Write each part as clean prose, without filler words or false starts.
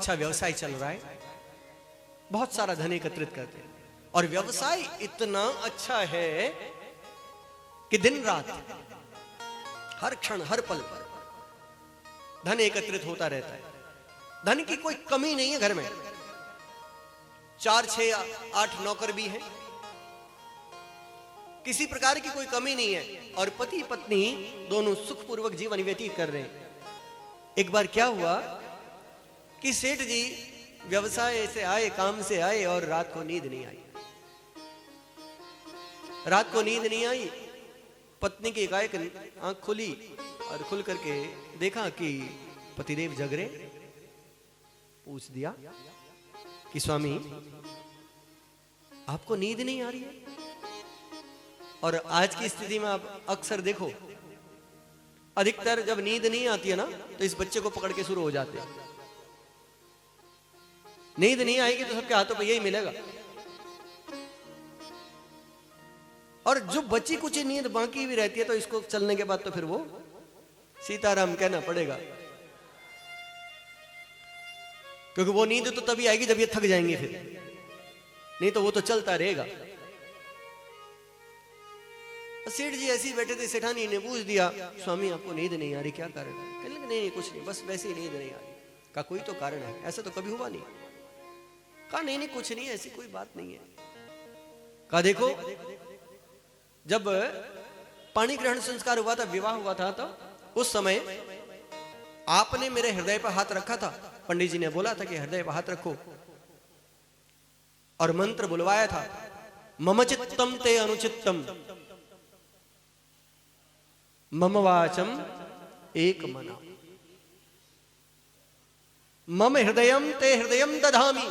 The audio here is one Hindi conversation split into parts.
अच्छा व्यवसाय चल रहा है, बहुत सारा धन एकत्रित करते हैं, और व्यवसाय इतना अच्छा है कि दिन रात हर क्षण हर पल धन एकत्रित होता रहता है। धन की कोई कमी नहीं है घर में, 4, 6, 8 नौकर भी हैं, किसी प्रकार की कोई कमी नहीं है, और पति पत्नी दोनों सुखपूर्वक जीवन व्यतीत कर रहे हैं। एक बार क्या हुआ कि सेठ जी व्यवसाय से आए, काम से आए, और रात को नींद नहीं आई। रात को नींद नहीं आई, पत्नी की एकाएक आंख खुली और खुल करके देखा कि पतिदेव जग रहे। पूछ दिया कि स्वामी आपको नींद नहीं आ रही है? और आज की स्थिति में आप अक्सर देखो, अधिकतर जब नींद नहीं आती है ना, तो इस बच्चे को पकड़ के शुरू हो जाते हैं। नींद नहीं आएगी तो सबके हाथों पे यही मिलेगा। और जो बची कुछ नींद बाकी भी रहती है, तो इसको चलने के बाद तो फिर वो सीताराम कहना पड़ेगा, क्योंकि वो नींद तो तभी आएगी जब ये थक जाएंगे, फिर नहीं तो वो तो चलता रहेगा। सेठ जी ऐसे ही बैठे थे, सेठानी ने पूछ दिया, स्वामी आपको नींद नहीं आ रही, क्या कारण है? कहने लगे नहीं कुछ नहीं, बस वैसे ही नींद नहीं आ रही। कहा कोई तो कारण है, ऐसा तो कभी हुआ नहीं। कहा नहीं कुछ नहीं, ऐसी कोई बात नहीं है। कहा देखो, जब पाणी ग्रहण संस्कार हुआ था, विवाह हुआ था, तो उस समय आपने मेरे हृदय पर हाथ रखा था। पंडित जी ने बोला था कि हृदय पर हाथ रखो, और मंत्र बुलवाया था, मम चित्तम ते अनुचित्तम मम वाचम एक मना, मम हृदयम ते हृदयम दधामि।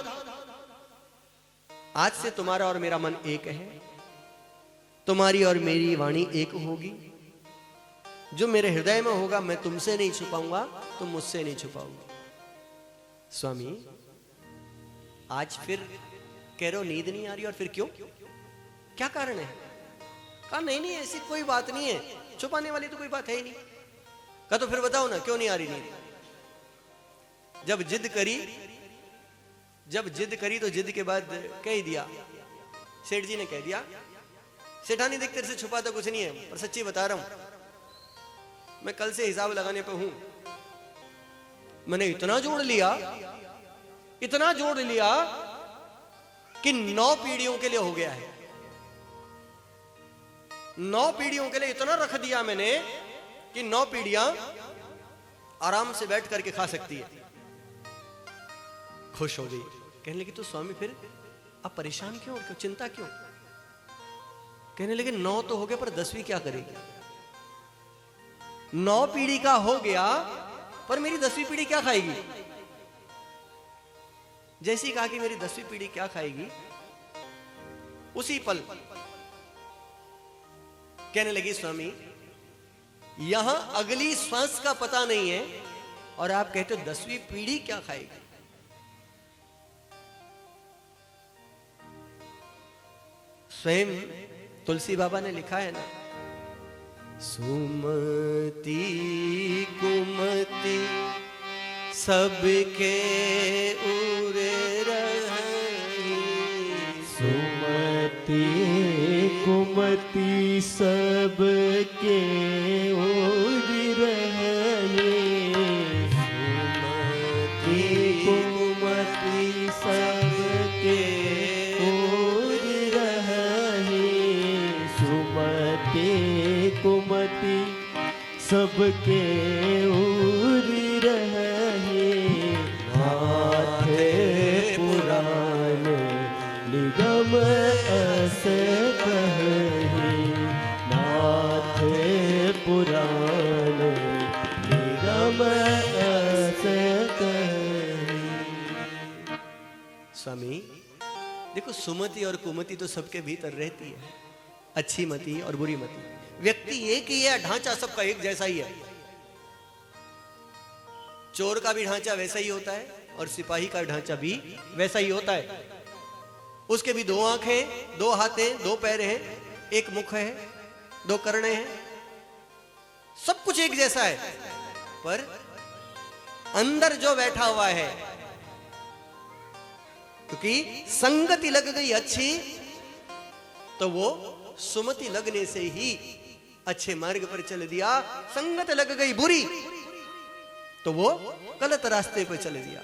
आज से तुम्हारा और मेरा मन एक है, तुम्हारी और मेरी वाणी एक होगी। जो मेरे हृदय में होगा मैं तुमसे नहीं छुपाऊंगा, तुम मुझसे नहीं छुपाओगे। स्वामी आज फिर कह रहे हो नींद नहीं आ रही, और फिर क्यों, क्या कारण है? कहा नहीं ऐसी कोई बात नहीं है, छुपाने वाली तो कोई बात है ही नहीं। कहा तो फिर बताओ ना क्यों नहीं आ रही नींद? जब जिद करी तो जिद के बाद कह दिया, सेठ जी ने कह दिया, सेठानी देख तेरे से छुपा तो कुछ नहीं है, पर सच्ची बता रहा हूं, मैं कल से हिसाब लगाने पे हूं। मैंने इतना जोड़ लिया कि 9 पीढ़ियों के लिए हो गया है। 9 पीढ़ियों के लिए इतना रख दिया मैंने कि 9 पीढ़ियां आराम से बैठ करके खा सकती है। खुश हो गई, कहने लगी तो स्वामी फिर आप परेशान क्यों चिंता क्यों? कहने लगे 9 तो हो गया, पर 10वीं क्या करेगी? 9 पीढ़ी का हो गया, पर मेरी 10वीं पीढ़ी क्या खाएगी? जैसी कहा कि मेरी 10वीं पीढ़ी क्या खाएगी, उसी पल कहने लगी स्वामी यहां अगली श्वास का पता नहीं है, और आप कहते हो 10वीं पीढ़ी क्या खाएगी? स्वयं तुलसी बाबा ने लिखा है ना, सुमति कुमति सबके उरे रही, सुमति कुमति सबके उरे रही, सुमति कुमति सबके उरे रही, सुमति कुमति सबके उरी रहे, नाथ पुराण निगम अस कहि, नाथ पुराण निगम अस कहि। स्वामी देखो, सुमति और कुमति तो सबके भीतर रहती है, अच्छी मति और बुरी मति। व्यक्ति एक ही है, ढांचा सबका एक जैसा ही है। चोर का भी ढांचा वैसा ही होता है, और सिपाही का ढांचा भी वैसा ही होता है। उसके भी 2 आंखें, 2 हाथ हैं, 2 पैर हैं, 1 मुख है, 2 कर्णे हैं, सब कुछ एक जैसा है। पर अंदर जो बैठा हुआ है क्योंकि संगति लग गई अच्छी तो वो सुमति लगने से ही अच्छे मार्ग पर चल दिया। संगत लग गई बुरी तो वो गलत रास्ते पर चल दिया।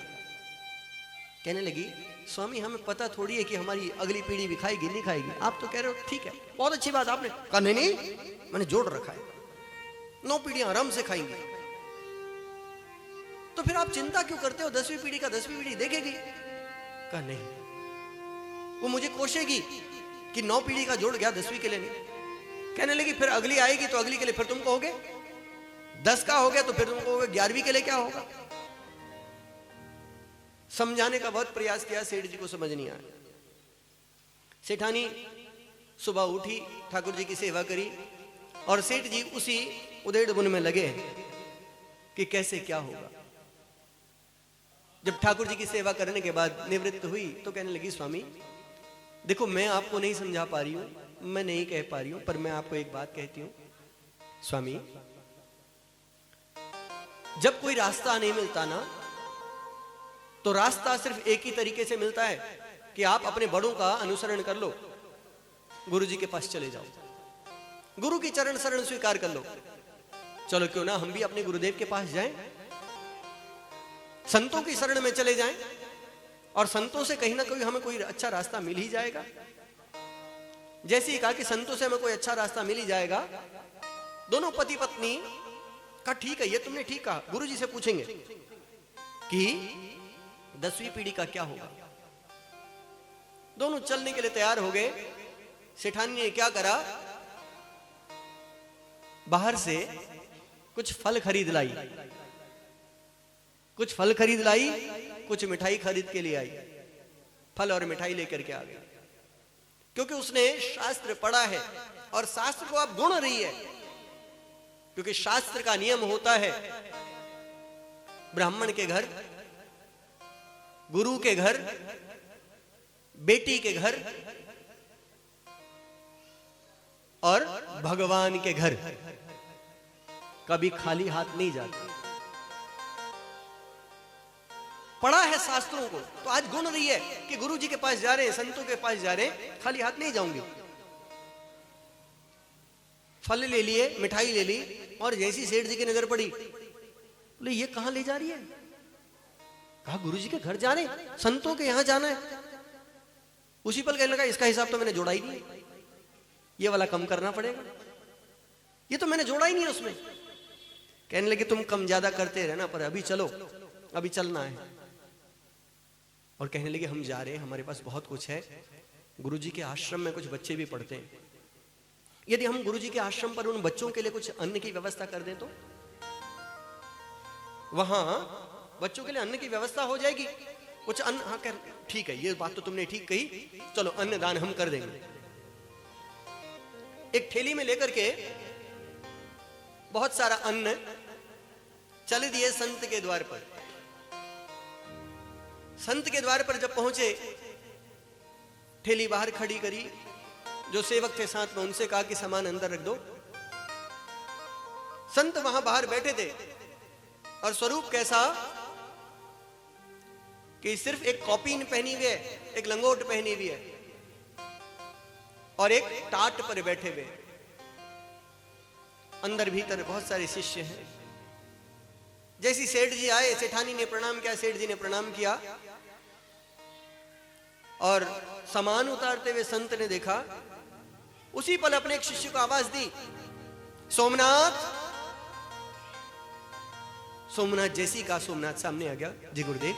कहने लगी स्वामी हमें पता थोड़ी है कि हमारी अगली पीढ़ी भी खाएगी नहीं खाएगी, आप तो कह रहे हो ठीक है बहुत अच्छी बात आपने कहा। नहीं मैंने जोड़ रखा है 9 पीढ़ियां आराम से खाएंगी। तो फिर आप चिंता क्यों करते हो 10वीं पीढ़ी का 10वीं पीढ़ी देखेगी। कहा नहीं वो मुझे कोसेगी कि 9 पीढ़ी का जोड़ गया 10वीं के लिए नहीं। कहने लगी फिर अगली आएगी तो अगली के लिए फिर तुम कहोगे 10 का हो गया तो फिर तुम कहोगे 11वीं के लिए क्या होगा। समझाने का बहुत प्रयास किया, सेठ जी को समझ नहीं आया। सेठानी सुबह उठी, ठाकुर जी की सेवा करी और सेठ जी उसी उधेड़ बुन में लगे कि कैसे क्या होगा। जब ठाकुर जी की सेवा करने के बाद निवृत्त हुई तो कहने लगी स्वामी देखो मैं आपको नहीं समझा पा रही हूं, मैं नहीं कह पा रही हूं, पर मैं आपको एक बात कहती हूं स्वामी, जब कोई रास्ता नहीं मिलता ना तो रास्ता सिर्फ एक ही तरीके से मिलता है कि आप अपने बड़ों का अनुसरण कर लो, गुरु जी के पास चले जाओ, गुरु की चरण शरण स्वीकार कर लो। चलो क्यों ना हम भी अपने गुरुदेव के पास जाएं, संतों की शरण में चले जाएं और संतों से कहीं ना कहीं हमें कोई अच्छा रास्ता मिल ही जाएगा। जैसे ही कहा कि संतों से हमें कोई अच्छा रास्ता मिल ही जाएगा, दोनों पति पत्नी का ठीक है ये तुमने ठीक कहा, गुरु जी से पूछेंगे कि 10वीं पीढ़ी का क्या होगा। दोनों चलने के लिए तैयार हो गए। सेठानी ने क्या करा, बाहर से कुछ फल खरीद लाई, कुछ फल खरीद लाई, कुछ मिठाई खरीद के लिए आई, फल और मिठाई लेकर के आ गई। क्योंकि उसने शास्त्र पढ़ा है और शास्त्र को अब गुण रही है, क्योंकि शास्त्र का नियम होता है ब्राह्मण के घर, गुरु के घर, बेटी के घर और भगवान के घर कभी खाली हाथ नहीं जाते। पढ़ा है शास्त्रों को तो आज गुण रही है कि गुरु जी के पास जा रहे हैं, संतों के पास जा रहे हैं, खाली हाथ नहीं जाऊंगी। फल ले लिए, मिठाई ले ली और जैसी सेठ जी की नजर पड़ी बोले ये कहां ले जा रही है। कहा गुरु जी के घर जा रहे हैं, संतों के यहां जाना है। उसी पल कहने लगा इसका हिसाब तो मैंने जोड़ा ही नहीं, ये वाला कम करना पड़ेगा, ये तो मैंने जोड़ा ही नहीं उसमें। कहने लगे तुम कम ज्यादा करते रहना पर अभी चलो, अभी चलना है। और कहने लगे हम जा रहे हैं, हमारे पास बहुत कुछ है, गुरु जी के आश्रम में कुछ बच्चे भी पढ़ते हैं, यदि हम गुरु जी के आश्रम पर उन बच्चों के लिए कुछ अन्न की व्यवस्था कर दें तो वहां बच्चों के लिए अन्न की व्यवस्था हो जाएगी। कुछ अन्न, हाँ कह ठीक है ये बात तो तुमने ठीक कही, चलो अन्न दान हम कर देंगे। एक ठेली में लेकर के बहुत सारा अन्न चल दिए संत के द्वार पर। संत के द्वार पर जब पहुंचे, ठेली बाहर खड़ी करी, जो सेवक थे साथ में उनसे कहा कि सामान अंदर रख दो। संत वहां बाहर बैठे थे और स्वरूप कैसा कि सिर्फ एक कॉपीन पहनी हुई है, एक लंगोट पहनी हुई है और एक टाट पर बैठे हुए। अंदर भीतर बहुत सारे शिष्य हैं। जैसी सेठ जी आए, सेठानी ने प्रणाम किया, सेठ जी ने प्रणाम किया और सामान उतारते हुए संत ने देखा। उसी पल अपने एक शिष्य को आवाज दी, सोमनाथ। सोमनाथ जैसी का सोमनाथ सामने आ गया। जी गुरुदेव,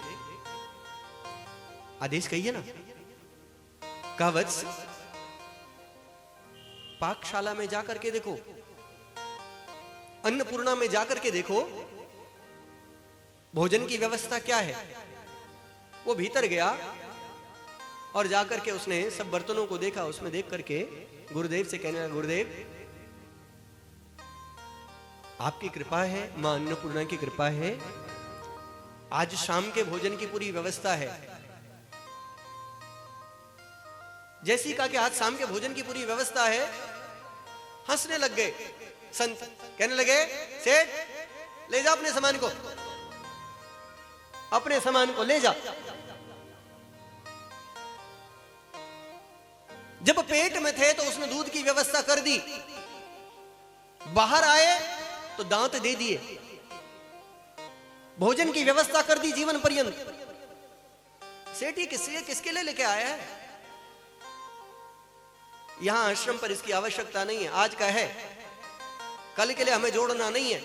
आदेश कहिए ना। कहा वत्स, पाकशाला में जाकर के देखो, अन्नपूर्णा में जाकर के देखो भोजन की व्यवस्था क्या है। वो भीतर गया और जाकर के उसने सब बर्तनों को देखा। उसमें देख करके गुरुदेव से कहने लगा, गुरुदेव आपकी कृपा है, मां अन्नपूर्णा की कृपा है, आज शाम के भोजन की पूरी व्यवस्था है। जैसी कहा कि आज शाम के भोजन की पूरी व्यवस्था है, हंसने लग गए संत। कहने लगे, सेठ ले जा अपने सामान को, अपने सामान को ले जा। जब पेट में थे तो उसने दूध की व्यवस्था कर दी, बाहर आए तो दांत दे दिए, भोजन की व्यवस्था कर दी जीवन पर्यंत। सेठ ये किसके लिए लेके आया है? यहां आश्रम पर इसकी आवश्यकता नहीं है, आज का है, कल के लिए हमें जोड़ना नहीं है।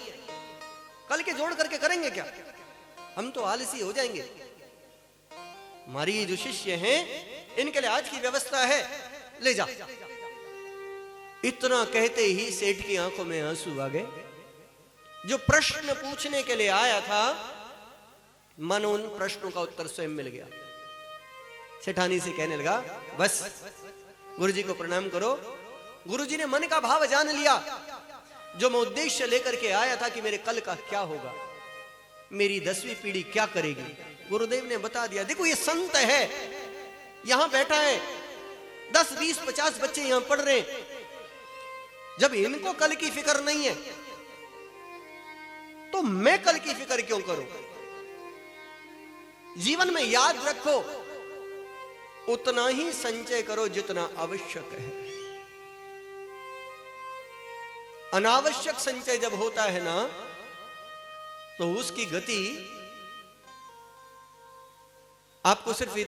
कल के जोड़ करके करेंगे क्या? हम तो आलसी हो जाएंगे। हमारी जो शिष्य हैं इनके लिए आज की व्यवस्था है, ले जा। इतना कहते ही सेठ की आंखों में आंसू आ गए। जो प्रश्न पूछने के लिए आया था, मन उन प्रश्नों का उत्तर स्वयं मिल गया। सेठानी से कहने लगा, बस गुरुजी को प्रणाम करो। गुरुजी ने मन का भाव जान लिया। जो मैं उद्देश्य लेकर के आया था कि मेरे कल का क्या होगा, मेरी 10वीं पीढ़ी क्या करेगी, गुरुदेव ने बता दिया। देखो ये संत है, यहां बैठा है, 10, 20, 50 बच्चे यहां पढ़ रहे हैं। जब इनको कल की फिक्र नहीं है तो मैं कल की फिक्र क्यों करूं? जीवन में याद रखो, उतना ही संचय करो जितना आवश्यक है। अनावश्यक संचय जब होता है ना, तो उसकी गति आपको सिर्फ